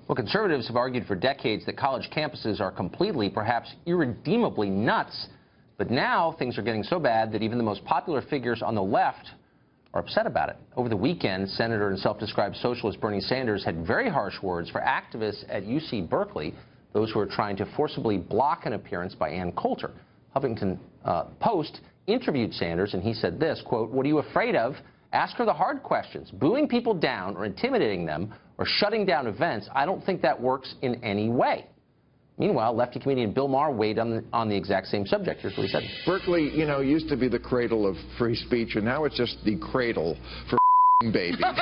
Well, conservatives have argued for decades that college campuses are completely, perhaps irredeemably nuts. But now things are getting so bad that even the most popular figures on the left are upset about it. Over the weekend, Senator and self-described socialist Bernie Sanders had very harsh words for activists at UC Berkeley, those who are trying to forcibly block an appearance by Ann Coulter. Huffington Post interviewed Sanders, and he said this, quote, "What are you afraid of? Ask her the hard questions. Booing people down or intimidating them or shutting down events, I don't think that works in any way." Meanwhile, lefty comedian Bill Maher weighed on the exact same subject. Here's what he said. Berkeley, you know, used to be the cradle of free speech, and now it's just the cradle for babies who don't.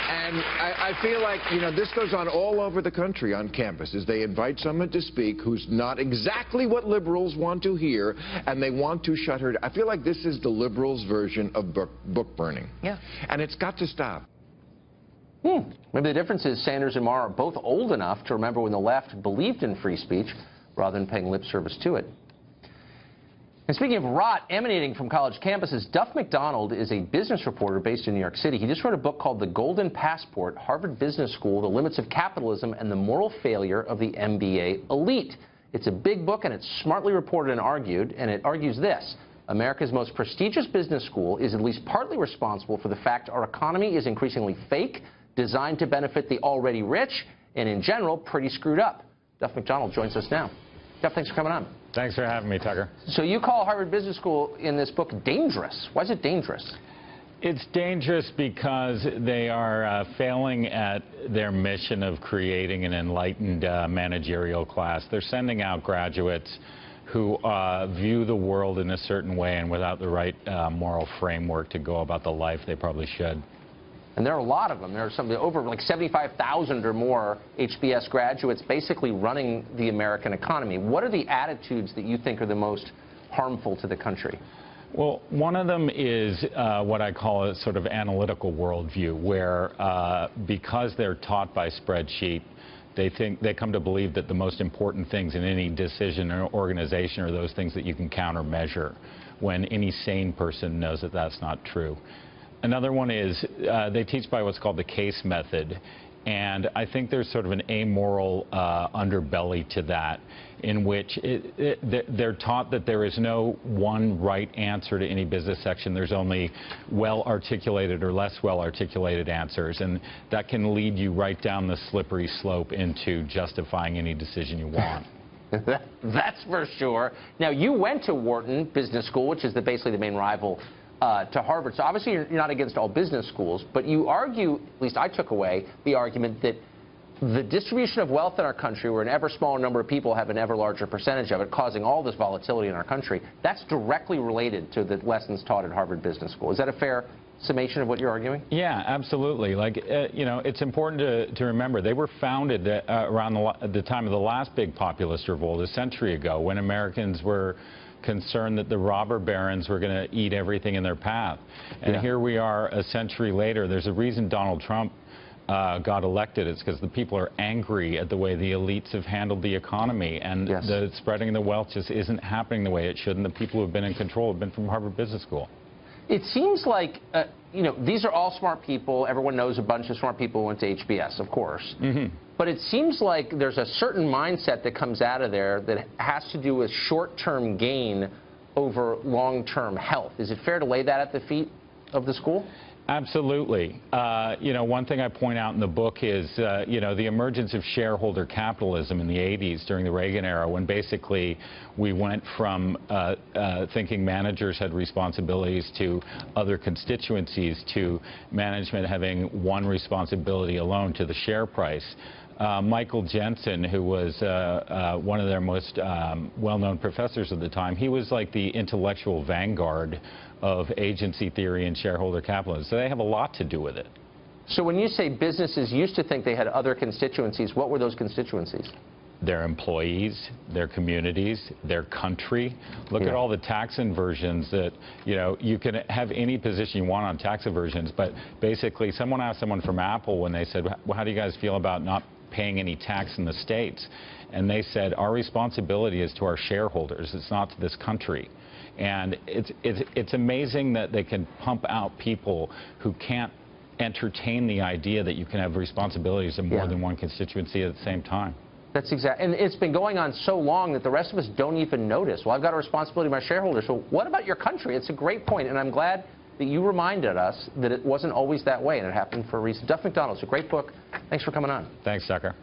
And I feel like, you know, this goes on all over the country on campuses. They invite someone to speak who's not exactly what liberals want to hear, and they want to shut her down. I feel like this is the liberals' version of book burning. Yeah. And it's got to stop. Maybe the difference is Sanders and Maher are both old enough to remember when the left believed in free speech rather than paying lip service to it. And speaking of rot emanating from college campuses, Duff McDonald is a business reporter based in New York City. He just wrote a book called The Golden Passport, Harvard Business School, The Limits of Capitalism and the Moral Failure of the MBA Elite. It's a big book, and it's smartly reported and argued, and it argues this. America's most prestigious business school is at least partly responsible for the fact our economy is increasingly fake, designed to benefit the already rich, and in general, pretty screwed up. Duff McDonald joins us now. Duff, thanks for coming on. Thanks for having me, Tucker. So you call Harvard Business School in this book dangerous. Why is it dangerous? It's dangerous because they are failing at their mission of creating an enlightened managerial class. They're sending out graduates who view the world in a certain way and without the right moral framework to go about the life they probably should. And there are a lot of them. There are over like 75,000 or more HBS graduates basically running the American economy. What are the attitudes that you think are the most harmful to the country? Well, one of them is what I call a sort of analytical worldview, where because they're taught by spreadsheet, they come to believe that the most important things in any decision or organization are those things that you can countermeasure, when any sane person knows that that's not true. Another one is they teach by what's called the case method, and I think there's sort of an amoral underbelly to that, in which they're taught that there is no one right answer to any business section. There's only well-articulated or less well-articulated answers, and that can lead you right down the slippery slope into justifying any decision you want. That's for sure. Now, you went to Wharton Business School, which is basically the main rival to Harvard. So obviously you're not against all business schools, but you argue, at least I took away the argument, that the distribution of wealth in our country, where an ever smaller number of people have an ever larger percentage of it, causing all this volatility in our country, that's directly related to the lessons taught at Harvard Business School. Is that a fair summation of what you're arguing? Yeah, absolutely. Like, you know, it's important to remember they were founded around the time of the last big populist revolt a century ago, when Americans were concerned that the robber barons were going to eat everything in their path. And here we are a century later. There's a reason Donald Trump got elected. It's because the people are angry at the way the elites have handled the economy, and the spreading of the wealth just isn't happening the way it should, and the people who have been in control have been from Harvard Business School. It seems like, you know, these are all smart people. Everyone knows a bunch of smart people who went to HBS, of course. But it seems like there's a certain mindset that comes out of there that has to do with short-term gain over long-term health. Is it fair to lay that at the feet of the school? Absolutely. You know, one thing I point out in the book is, you know, the emergence of shareholder capitalism in the 80s during the Reagan era, when basically we went from thinking managers had responsibilities to other constituencies, to management having one responsibility alone, to the share price. Michael Jensen, who was one of their most well-known professors at the time, he was like the intellectual vanguard of agency theory and shareholder capitalism. So they have a lot to do with it. So when you say businesses used to think they had other constituencies, what were those constituencies? Their employees, their communities, their country. Look at all the tax inversions that, you know, you can have any position you want on tax inversions, but basically someone asked someone from Apple when they said, well, how do you guys feel about not paying any tax in the States? And they said, our responsibility is to our shareholders, it's not to this country. And it's amazing that they can pump out people who can't entertain the idea that you can have responsibilities in more Yeah. than one constituency at the same time. That's exactly, and it's been going on so long that the rest of us don't even notice. Well, I've got a responsibility to my shareholders. So what about your country? It's a great point, and I'm glad that you reminded us that it wasn't always that way, and it happened for a reason. Duff McDonald, it's a great book. Thanks for coming on. Thanks, Tucker.